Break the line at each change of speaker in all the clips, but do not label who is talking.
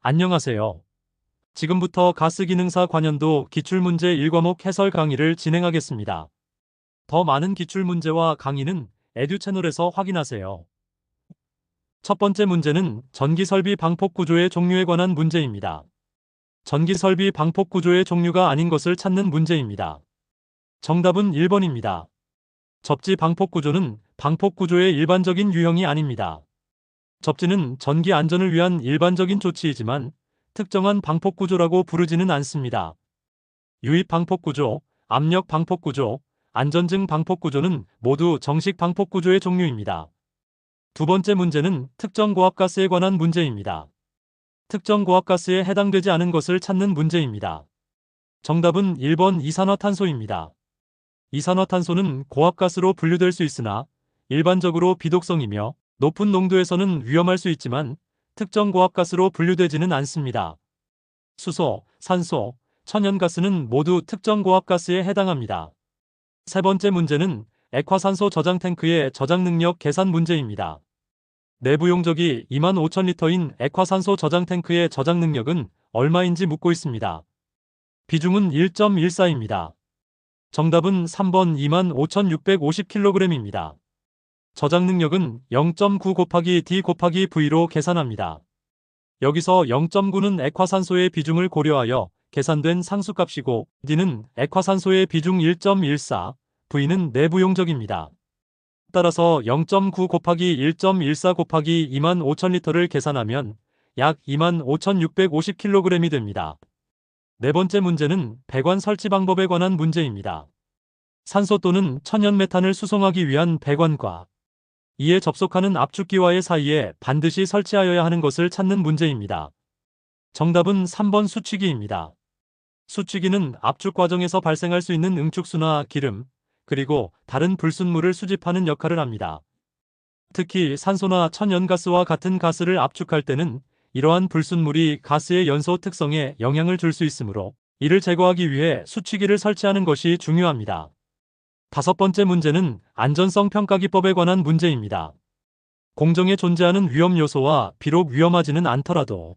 안녕하세요. 지금부터 가스기능사 관연도 기출문제 1과목 해설 강의를 진행하겠습니다. 더 많은 기출문제와 강의는 에듀 채널에서 확인하세요. 첫 번째 문제는 전기설비 방폭구조의 종류에 관한 문제입니다. 전기설비 방폭구조의 종류가 아닌 것을 찾는 문제입니다. 정답은 1번입니다. 접지 방폭구조는 방폭구조의 일반적인 유형이 아닙니다. 접지는 전기 안전을 위한 일반적인 조치이지만 특정한 방폭구조라고 부르지는 않습니다. 유입 방폭구조, 압력 방폭구조, 안전증 방폭구조는 모두 정식 방폭구조의 종류입니다. 두 번째 문제는 특정 고압가스에 관한 문제입니다. 특정 고압가스에 해당되지 않은 것을 찾는 문제입니다. 정답은 1번 이산화탄소입니다. 이산화탄소는 고압가스로 분류될 수 있으나 일반적으로 비독성이며 높은 농도에서는 위험할 수 있지만 특정 고압가스로 분류되지는 않습니다. 수소, 산소, 천연가스는 모두 특정 고압가스에 해당합니다. 세 번째 문제는 액화산소 저장 탱크의 저장 능력 계산 문제입니다. 내부 용적이 25,000리터인 액화산소 저장 탱크의 저장 능력은 얼마인지 묻고 있습니다. 비중은 1.14입니다. 정답은 3번 25,650kg입니다. 저장 능력은 0.9 곱하기 D 곱하기 V로 계산합니다. 여기서 0.9는 액화산소의 비중을 고려하여 계산된 상수값이고 D는 액화산소의 비중 1.14, V는 내부 용적입니다. 따라서 0.9 곱하기 1.14 곱하기 25,000리터를 계산하면 약 25,650kg이 됩니다. 네 번째 문제는 배관 설치 방법에 관한 문제입니다. 산소 또는 천연메탄을 수송하기 위한 배관과 이에 접속하는 압축기와의 사이에 반드시 설치하여야 하는 것을 찾는 문제입니다. 정답은 3번 수취기입니다. 수취기는 압축 과정에서 발생할 수 있는 응축수나 기름, 그리고 다른 불순물을 수집하는 역할을 합니다. 특히 산소나 천연가스와 같은 가스를 압축할 때는 이러한 불순물이 가스의 연소 특성에 영향을 줄 수 있으므로 이를 제거하기 위해 수취기를 설치하는 것이 중요합니다. 다섯 번째 문제는 안전성 평가기법에 관한 문제입니다. 공정에 존재하는 위험 요소와 비록 위험하지는 않더라도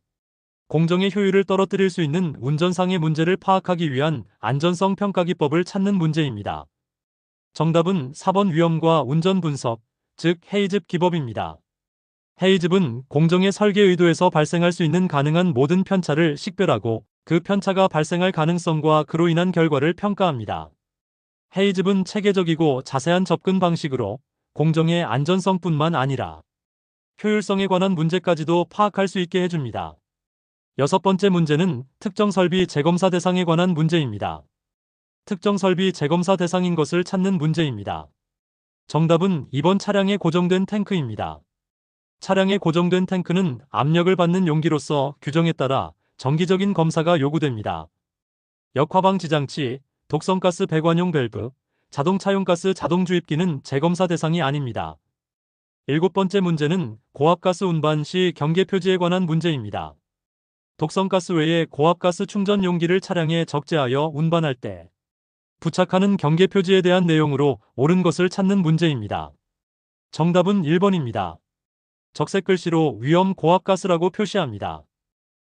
공정의 효율을 떨어뜨릴 수 있는 운전상의 문제를 파악하기 위한 안전성 평가기법을 찾는 문제입니다. 정답은 4번 위험과 운전 분석, 즉 헤이즐 기법입니다. 헤이즐은 공정의 설계 의도에서 발생할 수 있는 가능한 모든 편차를 식별하고 그 편차가 발생할 가능성과 그로 인한 결과를 평가합니다. 헤이즐은 체계적이고 자세한 접근 방식으로 공정의 안전성뿐만 아니라 효율성에 관한 문제까지도 파악할 수 있게 해줍니다. 여섯 번째 문제는 특정 설비 재검사 대상에 관한 문제입니다. 특정 설비 재검사 대상인 것을 찾는 문제입니다. 정답은 2번 차량에 고정된 탱크입니다. 차량에 고정된 탱크는 압력을 받는 용기로서 규정에 따라 정기적인 검사가 요구됩니다. 역화방지 장치, 독성가스 배관용 밸브, 자동차용 가스 자동주입기는 재검사 대상이 아닙니다. 일곱 번째 문제는 고압가스 운반 시 경계표지에 관한 문제입니다. 독성가스 외에 고압가스 충전 용기를 차량에 적재하여 운반할 때 부착하는 경계표지에 대한 내용으로 옳은 것을 찾는 문제입니다. 정답은 1번입니다. 적색 글씨로 위험 고압가스라고 표시합니다.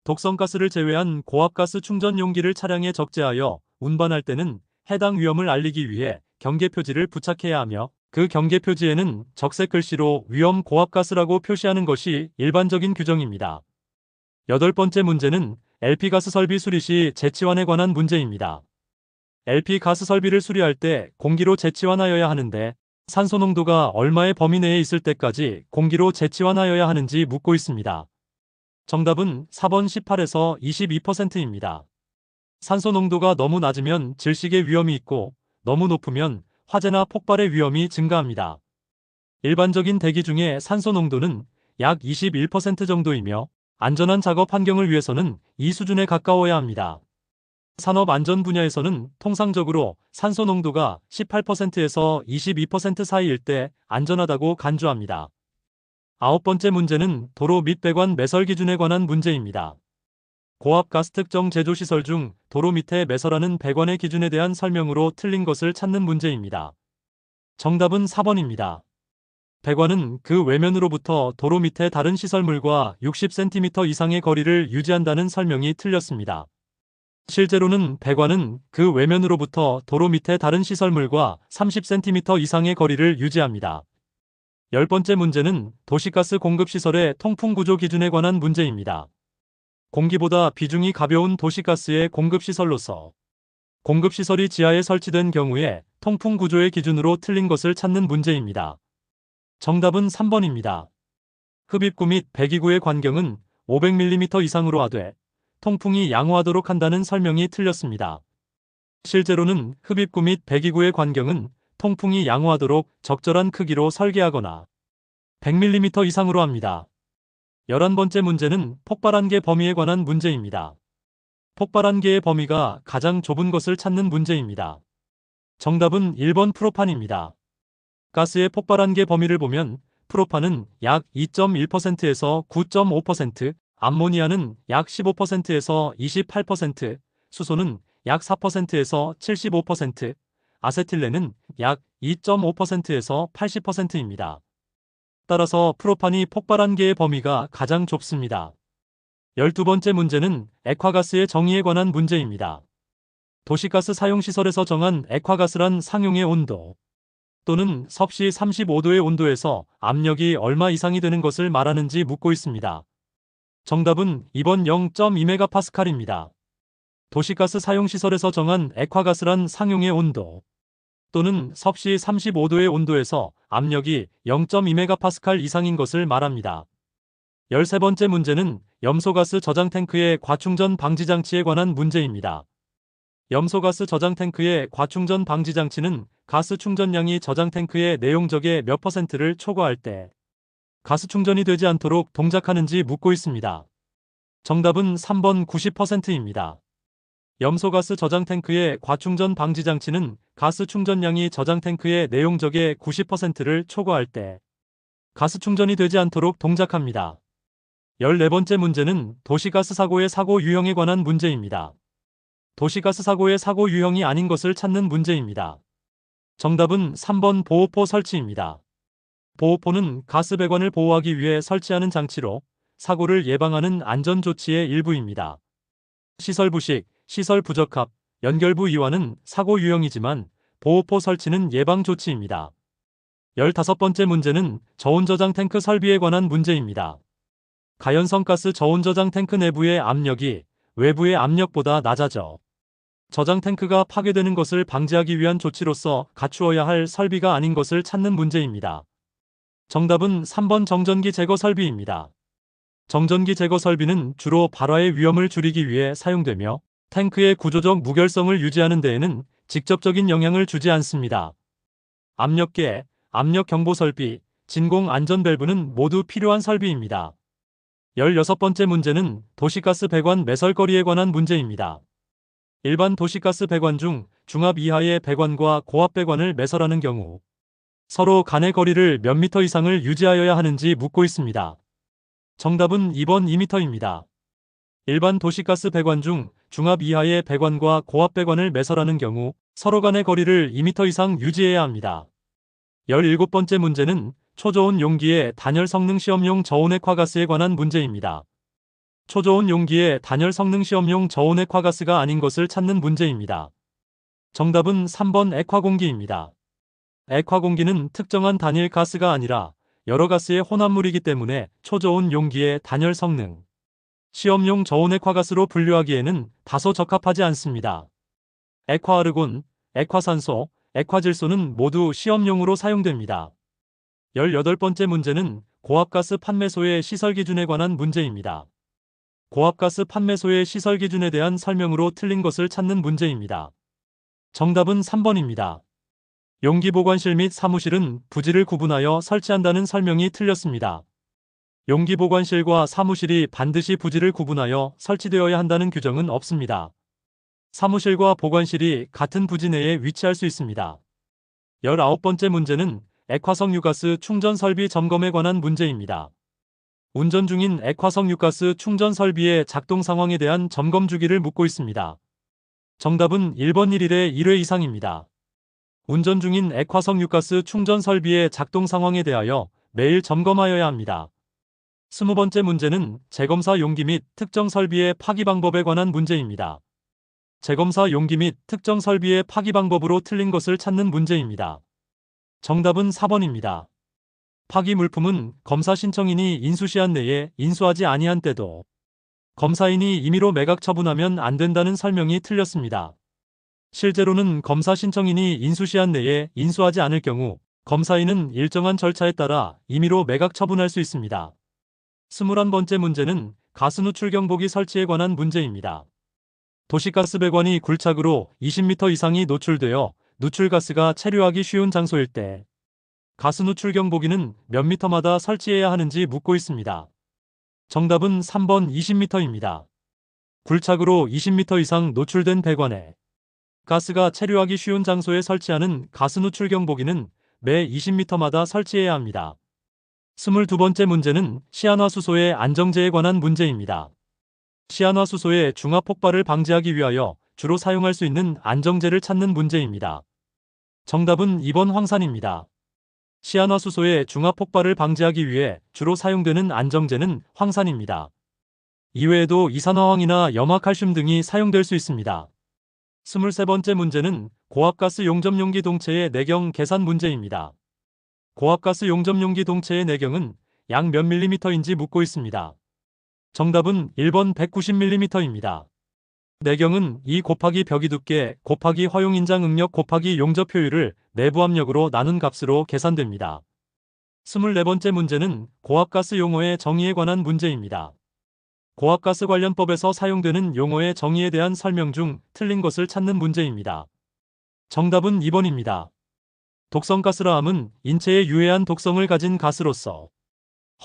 독성가스를 제외한 고압가스 충전 용기를 차량에 적재하여 운반할 때는 해당 위험을 알리기 위해 경계표지를 부착해야 하며 그 경계표지에는 적색 글씨로 위험 고압가스라고 표시하는 것이 일반적인 규정입니다. 여덟 번째 문제는 LP가스 설비 수리 시 재치환에 관한 문제입니다. LP가스 설비를 수리할 때 공기로 재치환하여야 하는데 산소 농도가 얼마의 범위 내에 있을 때까지 공기로 재치환하여야 하는지 묻고 있습니다. 정답은 4번 18에서 22%입니다. 산소 농도가 너무 낮으면 질식의 위험이 있고 너무 높으면 화재나 폭발의 위험이 증가합니다. 일반적인 대기 중에 산소 농도는 약 21% 정도이며 안전한 작업 환경을 위해서는 이 수준에 가까워야 합니다. 산업 안전 분야에서는 통상적으로 산소 농도가 18%에서 22% 사이일 때 안전하다고 간주합니다. 아홉 번째 문제는 도로 및 배관 매설 기준에 관한 문제입니다. 고압 가스 특정 제조시설 중 도로 밑에 매설하는 배관의 기준에 대한 설명으로 틀린 것을 찾는 문제입니다. 정답은 4번입니다. 배관은 그 외면으로부터 도로 밑에 다른 시설물과 60cm 이상의 거리를 유지한다는 설명이 틀렸습니다. 실제로는 배관은 그 외면으로부터 도로 밑에 다른 시설물과 30cm 이상의 거리를 유지합니다. 10번째 문제는 도시가스 공급시설의 통풍 구조 기준에 관한 문제입니다. 공기보다 비중이 가벼운 도시가스의 공급시설로서 공급시설이 지하에 설치된 경우에 통풍 구조의 기준으로 틀린 것을 찾는 문제입니다. 정답은 3번입니다. 흡입구 및 배기구의 관경은 500mm 이상으로 하되 통풍이 양호하도록 한다는 설명이 틀렸습니다. 실제로는 흡입구 및 배기구의 관경은 통풍이 양호하도록 적절한 크기로 설계하거나 100mm 이상으로 합니다. 11번째 문제는 폭발한계 범위에 관한 문제입니다. 폭발한계의 범위가 가장 좁은 것을 찾는 문제입니다. 정답은 1번 프로판입니다. 가스의 폭발한계 범위를 보면 프로판은 약 2.1%에서 9.5%, 암모니아는 약 15%에서 28%, 수소는 약 4%에서 75%, 아세틸렌은 약 2.5%에서 80%입니다. 따라서 프로판이 폭발한계의 범위가 가장 좁습니다. 12번째 문제는 액화가스의 정의에 관한 문제입니다. 도시가스 사용시설에서 정한 액화가스란 상용의 온도 또는 섭씨 35도의 온도에서 압력이 얼마 이상이 되는 것을 말하는지 묻고 있습니다. 정답은 2번 0.2MPa입니다. 도시가스 사용시설에서 정한 액화가스란 상용의 온도 또는 섭씨 35도의 온도에서 압력이 0.2MPa 이상인 것을 말합니다. 13번째 문제는 염소가스 저장탱크의 과충전 방지장치에 관한 문제입니다. 염소가스 저장탱크의 과충전 방지장치는 가스 충전량이 저장탱크의 내용적의 몇 %를 초과할 때 가스 충전이 되지 않도록 동작하는지 묻고 있습니다. 정답은 3번 90%입니다. 염소가스 저장탱크의 과충전 방지장치는 가스 충전량이 저장탱크의 내용적의 90%를 초과할 때 가스 충전이 되지 않도록 동작합니다. 14번째 문제는 도시가스 사고의 사고 유형에 관한 문제입니다. 도시가스 사고의 사고 유형이 아닌 것을 찾는 문제입니다. 정답은 3번 보호포 설치입니다. 보호포는 가스 배관을 보호하기 위해 설치하는 장치로 사고를 예방하는 안전조치의 일부입니다. 시설 부식, 시설 부적합, 연결부 이완은 사고 유형이지만 보호포 설치는 예방 조치입니다. 15번째 문제는 저온저장 탱크 설비에 관한 문제입니다. 가연성 가스 저온저장 탱크 내부의 압력이 외부의 압력보다 낮아져 저장 탱크가 파괴되는 것을 방지하기 위한 조치로서 갖추어야 할 설비가 아닌 것을 찾는 문제입니다. 정답은 3번 정전기 제거 설비입니다. 정전기 제거 설비는 주로 발화의 위험을 줄이기 위해 사용되며 탱크의 구조적 무결성을 유지하는 데에는 직접적인 영향을 주지 않습니다. 압력계, 압력 경보 설비, 진공 안전 밸브는 모두 필요한 설비입니다. 16번째 문제는 도시가스 배관 매설거리에 관한 문제입니다. 일반 도시가스 배관 중 중압 이하의 배관과 고압 배관을 매설하는 경우 서로 간의 거리를 몇 미터 이상을 유지하여야 하는지 묻고 있습니다. 정답은 2번 2m입니다. 일반 도시가스 배관 중 중압 이하의 배관과 고압 배관을 매설하는 경우 서로 간의 거리를 2m 이상 유지해야 합니다. 17번째 문제는 초저온 용기의 단열 성능 시험용 저온액화가스에 관한 문제입니다. 초저온 용기의 단열 성능 시험용 저온액화가스가 아닌 것을 찾는 문제입니다. 정답은 3번 액화공기입니다. 액화공기는 특정한 단일 가스가 아니라 여러 가스의 혼합물이기 때문에 초저온 용기의 단열 성능 시험용 저온액화가스로 분류하기에는 다소 적합하지 않습니다. 액화아르곤, 액화산소, 액화질소는 모두 시험용으로 사용됩니다. 18번째 문제는 고압가스 판매소의 시설 기준에 관한 문제입니다. 고압가스 판매소의 시설 기준에 대한 설명으로 틀린 것을 찾는 문제입니다. 정답은 3번입니다. 용기 보관실 및 사무실은 부지를 구분하여 설치한다는 설명이 틀렸습니다. 용기 보관실과 사무실이 반드시 부지를 구분하여 설치되어야 한다는 규정은 없습니다. 사무실과 보관실이 같은 부지 내에 위치할 수 있습니다. 19번째 문제는 액화석 유가스 충전 설비 점검에 관한 문제입니다. 운전 중인 액화석 유가스 충전 설비의 작동 상황에 대한 점검 주기를 묻고 있습니다. 정답은 1번 1일에 1회 이상입니다. 운전 중인 액화석 유가스 충전 설비의 작동 상황에 대하여 매일 점검하여야 합니다. 20번째 문제는 재검사 용기 및 특정 설비의 파기 방법에 관한 문제입니다. 재검사 용기 및 특정 설비의 파기 방법으로 틀린 것을 찾는 문제입니다. 정답은 4번입니다. 파기 물품은 검사 신청인이 인수시한 내에 인수하지 아니한 때도 검사인이 임의로 매각 처분하면 안 된다는 설명이 틀렸습니다. 실제로는 검사 신청인이 인수시한 내에 인수하지 않을 경우 검사인은 일정한 절차에 따라 임의로 매각 처분할 수 있습니다. 21번째 문제는 가스 누출 경보기 설치에 관한 문제입니다. 도시가스 배관이 굴착으로 20m 이상이 노출되어 누출가스가 체류하기 쉬운 장소일 때 가스 누출 경보기는 몇 미터마다 설치해야 하는지 묻고 있습니다. 정답은 3번 20m입니다. 굴착으로 20m 이상 노출된 배관에 가스가 체류하기 쉬운 장소에 설치하는 가스 누출 경보기는 매 20m마다 설치해야 합니다. 22번째 문제는 시안화수소의 안정제에 관한 문제입니다. 시안화수소의 중화 폭발을 방지하기 위하여 주로 사용할 수 있는 안정제를 찾는 문제입니다. 정답은 2번 황산입니다. 시안화수소의 중화 폭발을 방지하기 위해 주로 사용되는 안정제는 황산입니다. 이외에도 이산화황이나 염화칼슘 등이 사용될 수 있습니다. 23번째 문제는 고압가스 용접용기 동체의 내경 계산 문제입니다. 고압가스 용접용기 동체의 내경은 약 몇 밀리미터인지 묻고 있습니다. 정답은 1번 190mm입니다. 내경은 2 곱하기 벽이 두께 곱하기 허용인장 응력 곱하기 용접 효율을 내부 압력으로 나눈 값으로 계산됩니다. 24번째 문제는 고압가스 용어의 정의에 관한 문제입니다. 고압가스 관련법에서 사용되는 용어의 정의에 대한 설명 중 틀린 것을 찾는 문제입니다. 정답은 2번입니다. 독성가스라 함은 인체에 유해한 독성을 가진 가스로서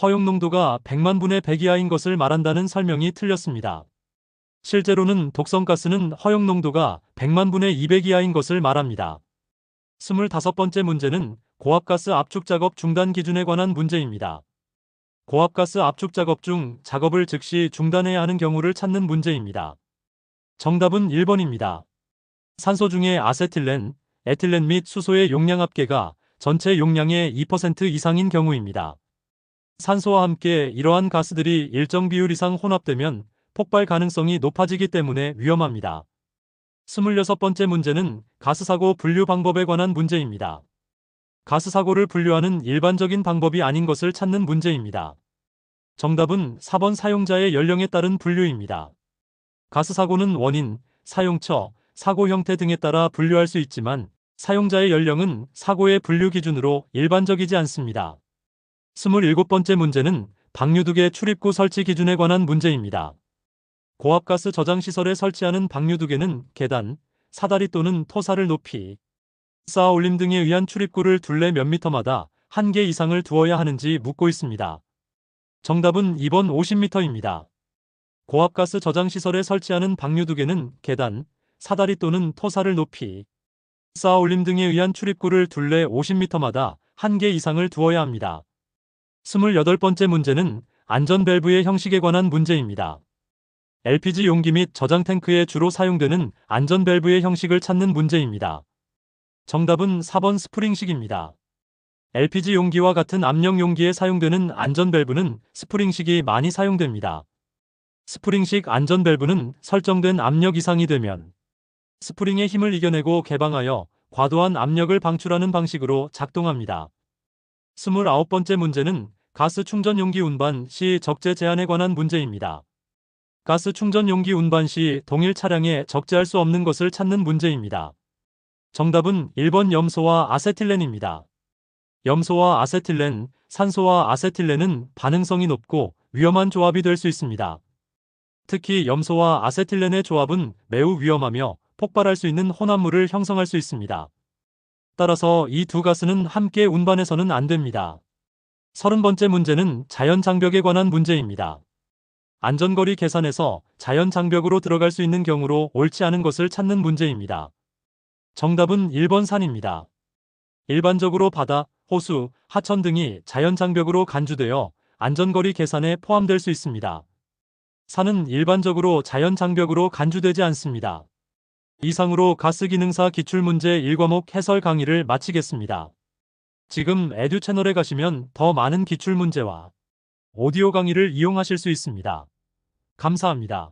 허용 농도가 100만 분의 100 이하인 것을 말한다는 설명이 틀렸습니다. 실제로는 독성가스는 허용 농도가 100만 분의 200 이하인 것을 말합니다. 25번째 문제는 고압가스 압축 작업 중단 기준에 관한 문제입니다. 고압가스 압축 작업 중 작업을 즉시 중단해야 하는 경우를 찾는 문제입니다. 정답은 1번입니다. 산소 중에 아세틸렌, 에틸렌 및 수소의 용량 합계가 전체 용량의 2% 이상인 경우입니다. 산소와 함께 이러한 가스들이 일정 비율 이상 혼합되면 폭발 가능성이 높아지기 때문에 위험합니다. 26번째 문제는 가스사고 분류 방법에 관한 문제입니다. 가스사고를 분류하는 일반적인 방법이 아닌 것을 찾는 문제입니다. 정답은 4번 사용자의 연령에 따른 분류입니다. 가스사고는 원인, 사용처, 사고 형태 등에 따라 분류할 수 있지만 사용자의 연령은 사고의 분류 기준으로 일반적이지 않습니다. 27번째 문제는 방류두개 출입구 설치 기준에 관한 문제입니다. 고압가스 저장시설에 설치하는 방류두개는 계단, 사다리 또는 토사를 높이 쌓아 올림 등에 의한 출입구를 둘레 몇 미터마다 1개 이상을 두어야 하는지 묻고 있습니다. 정답은 2번 50m입니다. 고압가스 저장시설에 설치하는 방류두개는 계단, 사다리 또는 토사를 높이 쌓아 올림 등에 의한 출입구를 둘레 50m마다 1개 이상을 두어야 합니다. 28번째 문제는 안전밸브의 형식에 관한 문제입니다. LPG 용기 및 저장 탱크에 주로 사용되는 안전밸브의 형식을 찾는 문제입니다. 정답은 4번 스프링식입니다. LPG 용기와 같은 압력 용기에 사용되는 안전밸브는 스프링식이 많이 사용됩니다. 스프링식 안전밸브는 설정된 압력 이상이 되면 스프링의 힘을 이겨내고 개방하여 과도한 압력을 방출하는 방식으로 작동합니다. 29번째 문제는 가스 충전 용기 운반 시 적재 제한에 관한 문제입니다. 가스 충전 용기 운반 시 동일 차량에 적재할 수 없는 것을 찾는 문제입니다. 정답은 1번 염소와 아세틸렌입니다. 염소와 아세틸렌, 산소와 아세틸렌은 반응성이 높고 위험한 조합이 될 수 있습니다. 특히 염소와 아세틸렌의 조합은 매우 위험하며 폭발할 수 있는 혼합물을 형성할 수 있습니다. 따라서 이 두 가스는 함께 운반해서는 안 됩니다. 30번째 문제는 자연장벽에 관한 문제입니다. 안전거리 계산에서 자연장벽으로 들어갈 수 있는 경우로 옳지 않은 것을 찾는 문제입니다. 정답은 1번 산입니다. 일반적으로 바다, 호수, 하천 등이 자연장벽으로 간주되어 안전거리 계산에 포함될 수 있습니다. 산은 일반적으로 자연장벽으로 간주되지 않습니다. 이상으로 가스기능사 기출문제 1과목 해설 강의를 마치겠습니다. 지금 에듀 채널에 가시면 더 많은 기출문제와 오디오 강의를 이용하실 수 있습니다. 감사합니다.